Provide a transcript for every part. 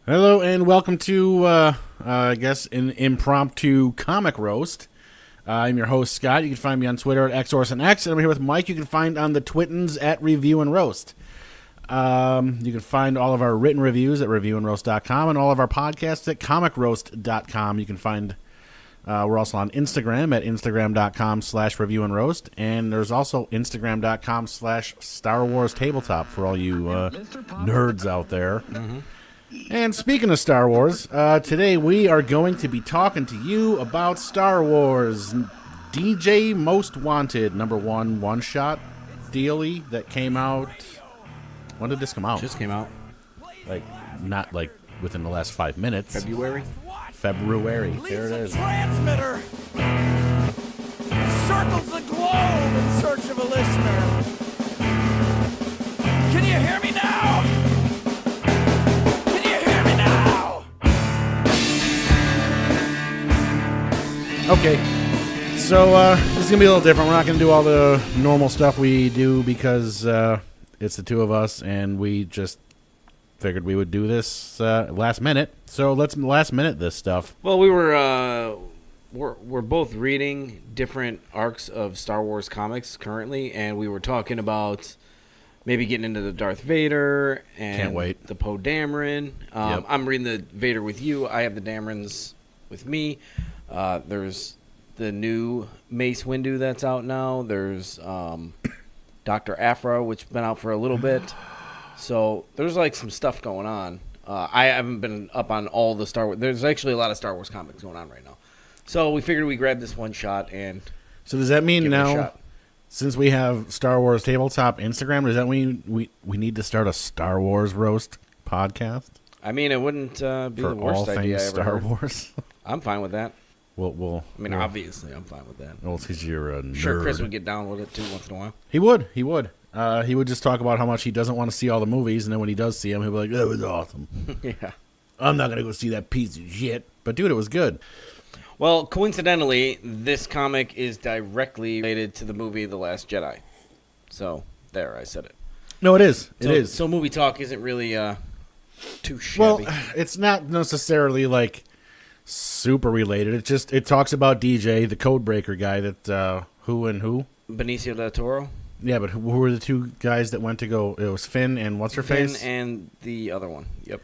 Hello and welcome to, I guess, an impromptu comic roast. I'm your host, Scott. You can find me on Twitter at XOrsonX, and I'm here with Mike. You can find on the Twittens at Review and Roast. You can find all of our written reviews at reviewandroast.com and all of our podcasts at comicroast.com. You can find, we're also on Instagram at instagram.com/reviewandroast, and there's also instagram.com/Star Wars Tabletop for all you nerds out there. Mm-hmm. And speaking of Star Wars, today we are going to be talking to you about Star Wars DJ Most Wanted, #1 one-shot dealie that came out. When did this come out? Just came out. Not within the last 5 minutes. February. There it is. Transmitter circles the globe in search of a listener. Can you hear me now? Okay, so this is going to be a little different. We're not going to do all the normal stuff we do because it's the two of us, and we just figured we would do this last minute. So let's last minute this stuff. Well, we're both reading different arcs of Star Wars comics currently, and we were talking about maybe getting into the Darth Vader and Can't wait. the Poe Dameron. Yep. I'm reading the Vader with you. I have the Damerons with me. There's the new Mace Windu that's out now. There's Dr. Aphra, which has been out for a little bit. So there's some stuff going on. I haven't been up on all the Star Wars. There's actually a lot of Star Wars comics going on right now. So we figured we'd grab this one shot and So does that mean give it a now, shot. since we have Star Wars Tabletop Instagram, does that mean we need to start a Star Wars roast podcast? I mean, it wouldn't be for the worst all idea I things ever Star heard. Wars? I'm fine with that. We'll Obviously, I'm fine with that. Well, it's because you're a nerd. Sure, Chris would get down with it too once in a while. He would. He would just talk about how much he doesn't want to see all the movies, and then when he does see them, he'll be like, that was awesome. Yeah. I'm not going to go see that piece of shit. But, dude, it was good. Well, coincidentally, this comic is directly related to the movie The Last Jedi. So, there, I said it. No, it is. So, It is. So movie talk isn't really too shabby. Well, it's not necessarily, super related. It talks about DJ, the codebreaker guy that, who and who? Benicio del Toro. Yeah, but who were the two guys that went to go? It was Finn and what's-her-face? Finn and the other one. Yep.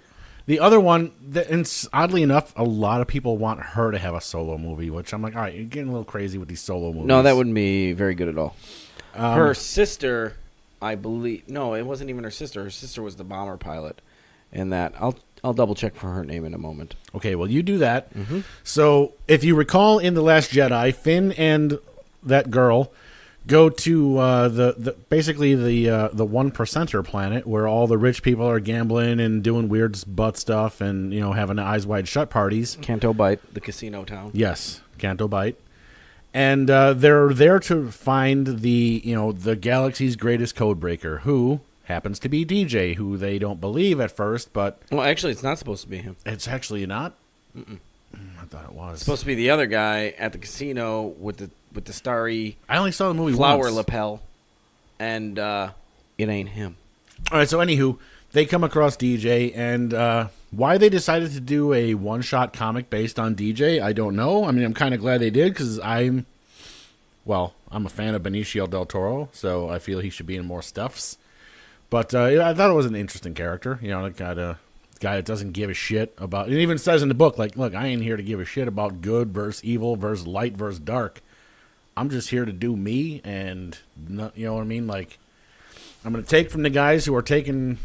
The other one, and oddly enough, a lot of people want her to have a solo movie, which I'm like, all right, you're getting a little crazy with these solo movies. No, that wouldn't be very good at all. Her sister, I believe. No, it wasn't even her sister. Her sister was the bomber pilot. And that I'll double check for her name in a moment. Okay, well, you do that. Mm-hmm. So, if you recall in The Last Jedi, Finn and that girl go to basically the 1%er planet where all the rich people are gambling and doing weird butt stuff and, having eyes wide shut parties. Canto Bight, the casino town. Yes, Canto Bight. And they're there to find the galaxy's greatest codebreaker, who happens to be DJ, who they don't believe at first, but... Well, actually, it's not supposed to be him. It's actually not? Mm-mm. I thought it was. It's supposed to be the other guy at the casino with the starry I only saw the movie flower once. lapel, and it ain't him. All right, so anywho, they come across DJ, and why they decided to do a one-shot comic based on DJ, I don't know. I mean, I'm kind of glad they did, because I'm a fan of Benicio del Toro, so I feel he should be in more stuffs. But I thought it was an interesting character, the guy that doesn't give a shit about... It even says in the book, look, I ain't here to give a shit about good versus evil versus light versus dark. I'm just here to do me, and, you know what I mean? I'm going to take from the guys who are taking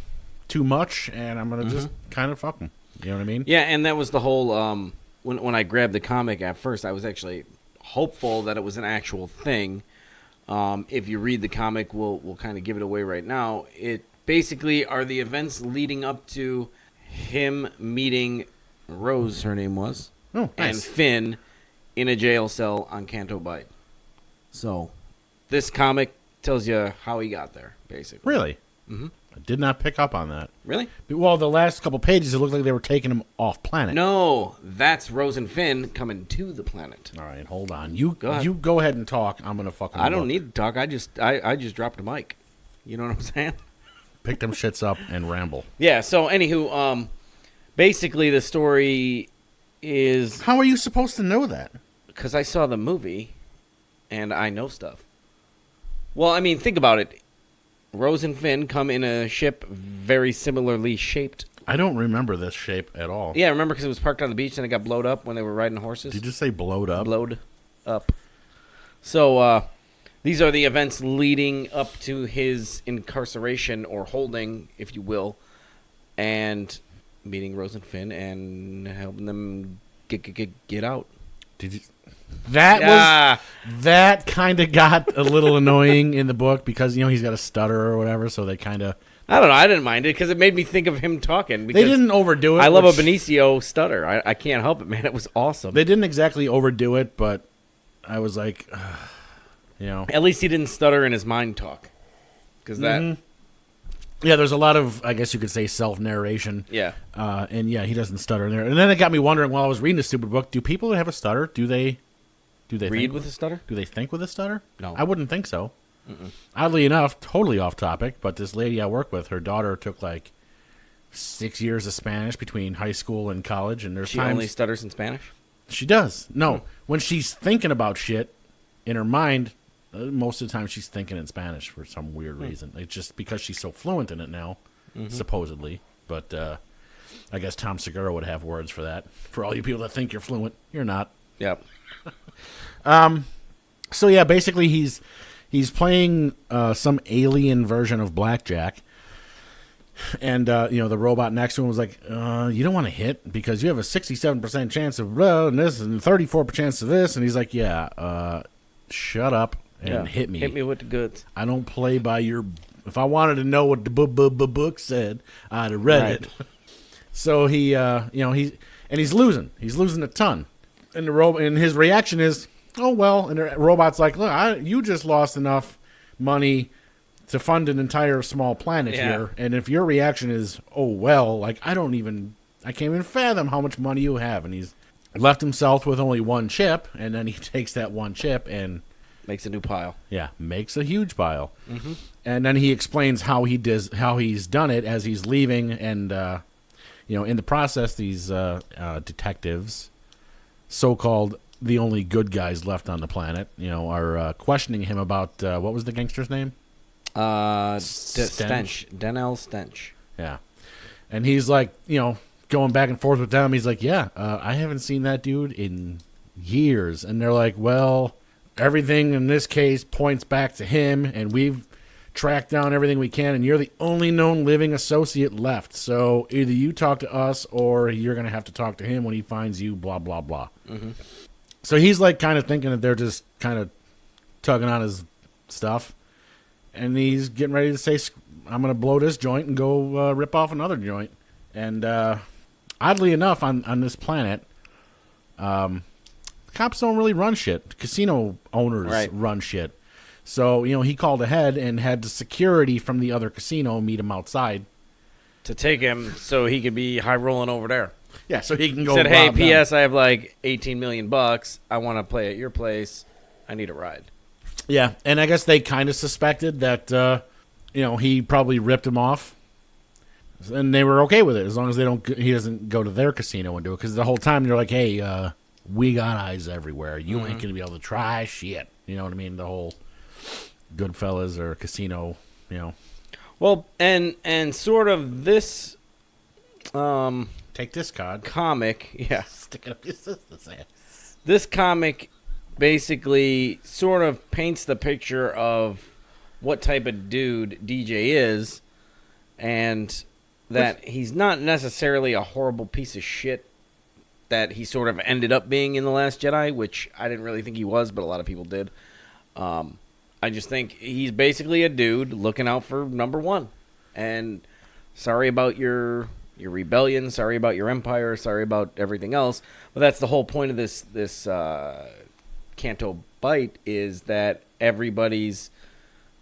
too much, and I'm going to just kind of fuck them. You know what I mean? Yeah, and that was the whole... when I grabbed the comic at first, I was actually hopeful that it was an actual thing. If you read the comic, we'll kind of give it away right now. It basically are the events leading up to him meeting Rose, her name was, Oh, nice. and Finn in a jail cell on Canto Bight. So, this comic tells you how he got there, basically. Really? Mm-hmm. I did not pick up on that. Really? Well, the last couple pages, it looked like they were taking him off planet. No, that's Rose and Finn coming to the planet. All right, hold on. You ahead. go ahead and talk. I'm going to fucking I don't look. need to talk. I just dropped a mic. You know what I'm saying? Pick them shits up and ramble. Yeah, so anywho, Basically, the story is How are you supposed to know that? because I saw the movie, and I know stuff. Well, I mean, think about it. Rose and Finn come in a ship very similarly shaped. I don't remember this shape at all. Yeah, remember because it was parked on the beach and it got blowed up when they were riding horses? Did you just say blowed up? Blowed up. So, these are the events leading up to his incarceration or holding, if you will, and meeting Rose and Finn and helping them get out. Did you? That kind of got a little annoying in the book because he's got a stutter or whatever, so they kind of. I don't know. I didn't mind it because it made me think of him talking. They didn't overdo it. I love a Benicio stutter. I can't help it, man. It was awesome. They didn't exactly overdo it, but I was like, At least he didn't stutter in his mind talk. Because that. Yeah, there's a lot of, I guess you could say, self-narration. Yeah. And yeah, he doesn't stutter in there. And then it got me wondering while I was reading this stupid book, do people that have a stutter, do they read think with a stutter? Do they think with a stutter? No. I wouldn't think so. Oddly enough, totally off topic, but this lady I work with, her daughter took like 6 years of Spanish between high school and college, and there's She times only stutters in Spanish? she does. No, when she's thinking about shit in her mind, most of the time she's thinking in Spanish for some weird reason. It's just because she's so fluent in it now, supposedly. But I guess Tom Segura would have words for that. For all you people that think you're fluent, you're not. Yep. So yeah, basically he's playing some alien version of blackjack, and the robot next to him was like, "You don't want to hit because you have a 67% chance of this and 34% chance of this," and he's like, "Yeah, shut up and hit me. Hit me with the goods." I don't play by your. If I wanted to know what the book said, I'd have read it." So he's losing. He's losing a ton, and his reaction is, "Oh well," and the robot's like, "Look, you just lost enough money to fund an entire small planet here, and if your reaction is, oh well, like I can't even fathom how much money you have," and he's left himself with only one chip, and then he takes that one chip and makes a new pile. Yeah, makes a huge pile, and then he explains how he's done it as he's leaving, and in the process, these detectives, so-called the only good guys left on the planet, are questioning him about what was the gangster's name? Stench. Denell Stench. Yeah. And he's like, going back and forth with them. He's like, yeah, I haven't seen that dude in years. And they're like, well, everything in this case points back to him, and we've tracked down everything we can, and you're the only known living associate left. So either you talk to us or you're going to have to talk to him when he finds you, blah, blah, blah. So he's like kind of thinking that they're just kind of tugging on his stuff. And he's getting ready to say, I'm going to blow this joint and go rip off another joint. And oddly enough, on this planet, cops don't really run shit. Casino owners run shit. So, he called ahead and had the security from the other casino meet him outside. To take him so he could be high rolling over there. Yeah, so he can go. Said, "Hey, rob P.S. them." I have like $18 million. I want to play at your place. I need a ride." Yeah, and I guess they kind of suspected that, he probably ripped him off, and they were okay with it as long as he doesn't go to their casino and do it. Because the whole time they're like, "Hey, we got eyes everywhere. You ain't gonna be able to try shit." You know what I mean? The whole Goodfellas or casino, Well, and sort of this. Take this card. Comic, yeah. Stick it up your sister's ass. This comic basically sort of paints the picture of what type of dude DJ is, and that he's not necessarily a horrible piece of shit that he sort of ended up being in The Last Jedi, which I didn't really think he was, but a lot of people did. I just think he's basically a dude looking out for number one. And sorry about your rebellion, sorry about your empire, sorry about everything else. But that's the whole point of this Canto Bite, is that it's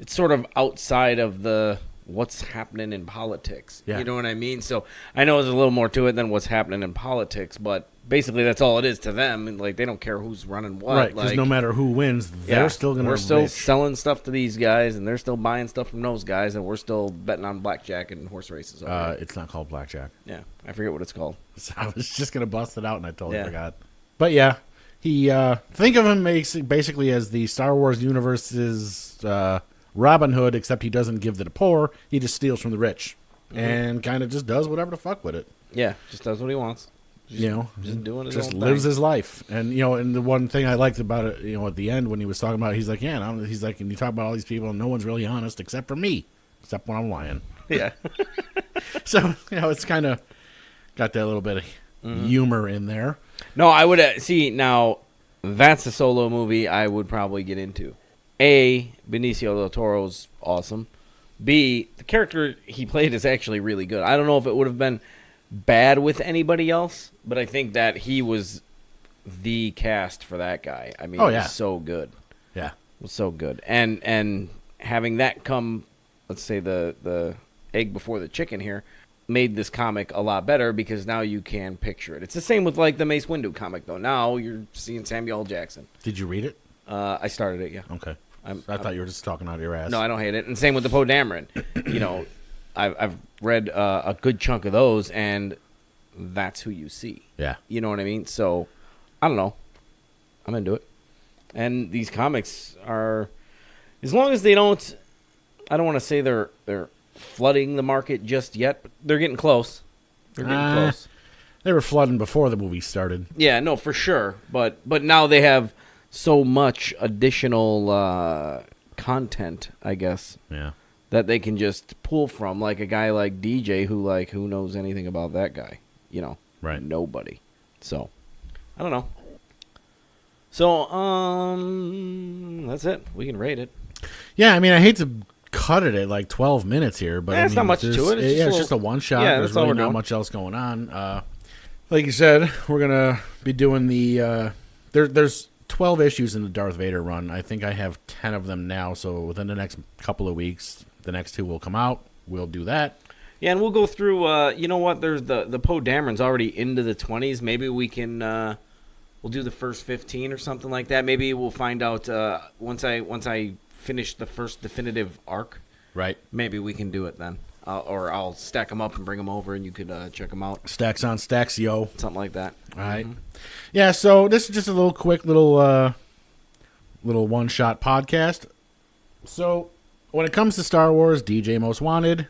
sort of outside of the what's happening in politics. Yeah. You know what I mean? So I know there's a little more to it than what's happening in politics, but basically that's all it is to them. And like they don't care who's running what. Right, because no matter who wins, they're still going to. We're still selling stuff to these guys, and they're still buying stuff from those guys, and we're still betting on blackjack and horse races. It's not called blackjack. Yeah, I forget what it's called. I was just going to bust it out, and I totally forgot. But yeah, he think of him basically as the Star Wars universe's Robin Hood, except he doesn't give to the poor. He just steals from the rich, and kind of just does whatever the fuck with it. Yeah, just does what he wants. Just doing his just own lives thing. his life. And and the one thing I liked about it, at the end when he was talking about it, he's like, he's like, and you talk about all these people, and no one's really honest except for me, except when I'm lying. Yeah. So it's kind of got that little bit of humor in there. No, I would see now. That's a solo movie I would probably get into. A, Benicio del Toro's awesome. B, the character he played is actually really good. I don't know if it would have been bad with anybody else, but I think that he was the cast for that guy. I mean, he's so good. Yeah. It was so good. And having that come, let's say the egg before the chicken here, made this comic a lot better because now you can picture it. It's the same with like the Mace Windu comic though. Now you're seeing Samuel L. Jackson. Did you read it? I started it, yeah. Okay. I thought you were just talking out of your ass. No, I don't hate it. And same with the Poe Dameron. I've read a good chunk of those, and that's who you see. Yeah. You know what I mean? So, I don't know. I'm into it. And these comics are, as long as they don't, I don't want to say they're flooding the market just yet, but they're getting close. They're getting close. They were flooding before the movie started. Yeah, no, for sure. But now they have so much additional content, I guess. Yeah. That they can just pull from, like a guy like DJ, who knows anything about that guy? Right? Nobody. So, I don't know. So, that's it. We can rate it. Yeah, I mean, I hate to cut it at like 12 minutes here, but it's not much to it. It's just a one shot. Yeah, there's that's all really we're not doing. much else going on. Like you said, we're gonna be doing the. There's 12 issues in the Darth Vader run. I think I have 10 of them now. So within the next couple of weeks, the next 2 will come out. We'll do that. Yeah, and we'll go through. You know what? There's the Poe Dameron's already into the 20s. Maybe we can. We'll do the first 15 or something like that. Maybe we'll find out once I finish the first definitive arc. Right. Maybe we can do it then, or I'll stack them up and bring them over, and you could check them out. Stacks on stacks, yo. Something like that. All right. Yeah. So this is just a little quick little one shot podcast. So when it comes to Star Wars, DJ Most Wanted.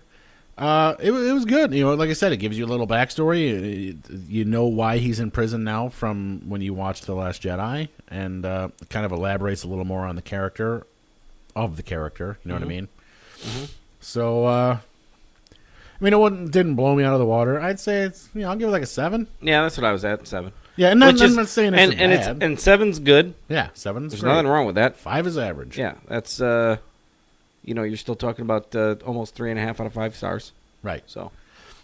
It was good. Like I said, it gives you a little backstory. You know why he's in prison now from when you watched The Last Jedi, and it kind of elaborates a little more on the character of the character. You know what I mean? Mm-hmm. So, I mean, it didn't blow me out of the water. I'd say it's, I'll give it like a 7. Yeah, that's what I was at, 7. Yeah, and I'm not saying it's bad. And 7's good. Yeah, 7's There's great. nothing wrong with that. 5 is average. Yeah, that's you're still talking about almost 3.5 out of 5 stars. Right. So,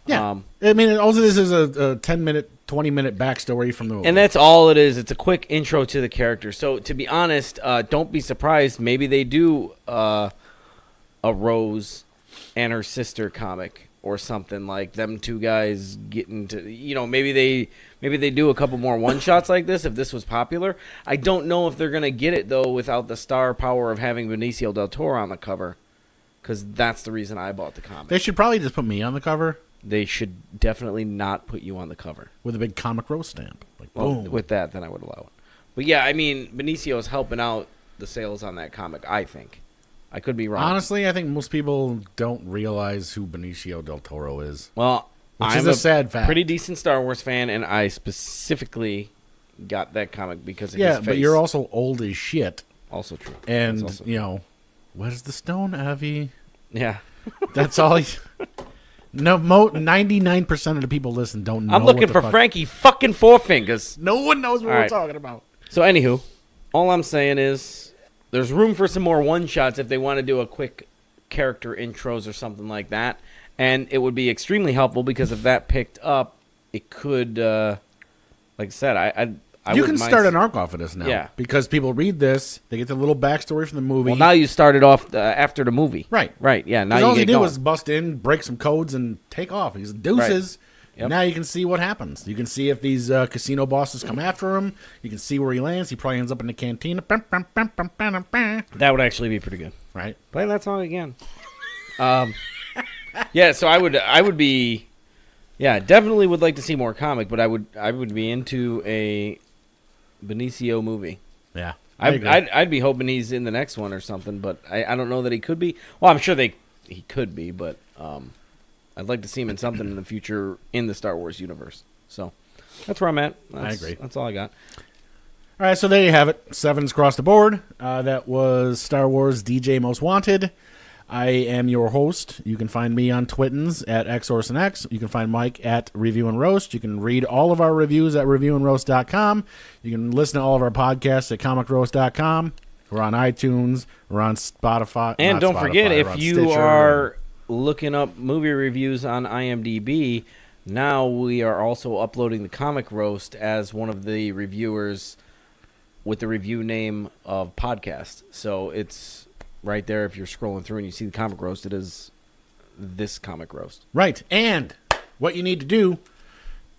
yeah. I mean, also this is a 10-minute, 20-minute backstory from the movie. and that's all it is. It's a quick intro to the character. So, to be honest, don't be surprised. Maybe they do a Rose and her sister comic or something, like them two guys getting to, maybe they do a couple more one shots like this if this was popular. I don't know if they're gonna get it though without the star power of having Benicio del Toro on the cover, because that's the reason I bought the comic. They should probably just put me on the cover They should definitely not put you on the cover. with a big Comic Rose stamp. Like, Well, boom. with that, then I would allow it. But yeah, I mean, Benicio's helping out the sales on that comic, I think. I could be wrong. Honestly, I think most people don't realize who Benicio del Toro is. Well, Which I'm is a sad fact. pretty decent Star Wars fan, and I specifically got that comic because of his Yeah, face. but you're also old as shit. Also true. And, That's also true. where's the stone, Avi? Yeah. That's all. 99% of the people listen don't know. I'm looking what the for fuck- Frankie fucking Four Fingers. No one knows what All we're right. talking about. So, anywho, all I'm saying is there's room for some more one-shots if they want to do a quick character intros or something like that. And it would be extremely helpful because if that picked up, it could, like I said, You can start an arc off of this now. Yeah. Because people read this, they get the little backstory from the movie. Well, now you started off after the movie. Right. Right, yeah. Now all you he get did going. was bust in, break some codes, and take off. He's deuces. Right. Yep. Now you can see what happens. You can see if these casino bosses come after him. You can see where he lands. He probably ends up in the cantina. That would actually be pretty good. Right. Play that song again. Yeah, so I would be, yeah, definitely would like to see more comic, but I would be into a Benicio movie. Yeah. I'd be hoping he's in the next one or something, but I don't know that he could be. Well, I'm sure he could be, but I'd like to see him in something in the future in the Star Wars universe. So that's where I'm at. I agree. That's all I got. All right, so there you have it. 7s across the board. That was Star Wars DJ Most Wanted. I am your host. You can find me on Twittens at XOrsonX. You can find Mike at Review and Roast. You can read all of our reviews at reviewandroast.com. You can listen to all of our podcasts at comicroast.com. We're on iTunes. We're on Spotify. And don't forget, we're if on you Stitcher. are looking up movie reviews on IMDb, now we are also uploading the Comic Roast as one of the reviewers with the review name of podcast. So it's right there. If you're scrolling through and you see the Comic Roast, it is this Comic Roast. Right. And what you need to do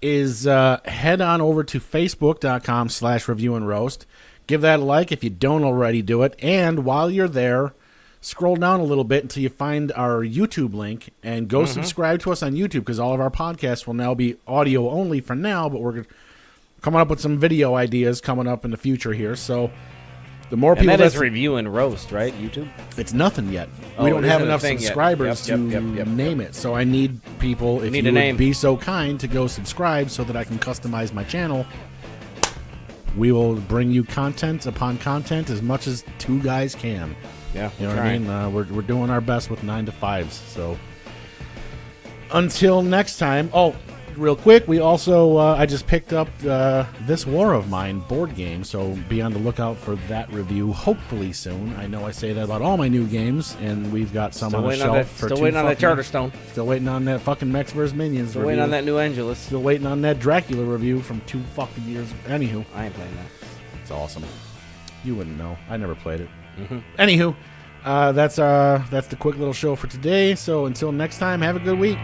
is head on over to facebook.com/reviewandroast. Give that a like if you don't already do it. And while you're there, scroll down a little bit until you find our YouTube link and go subscribe to us on YouTube, because all of our podcasts will now be audio only for now, but we're coming up with some video ideas coming up in the future here. So the more people And that is Review and Roast, right? YouTube? It's nothing yet. Oh, We don't it have isn't a enough thing yet. subscribers Yep, to yep, name it. So I need people, if Need you a would name. be so kind, to go subscribe so that I can customize my channel. We will bring you content upon content as much as two guys can. Yeah, You know what I mean? We're doing our best with 9 to 5s. So until next time. Oh, real quick, we also I just picked up This War of Mine board game, so be on the lookout for that review hopefully soon. I know I say that about all my new games, and we've got some Still on the waiting on shelf that, for still two waiting on that fucking- Charterstone. Still waiting on that fucking Mechs vs. Minions Still review. waiting on that new Angelus. Still waiting on that Dracula review from 2 fucking years. Anywho, I ain't playing that. it's awesome. You wouldn't know. I never played it. Anywho, that's the quick little show for today. So until next time, have a good week.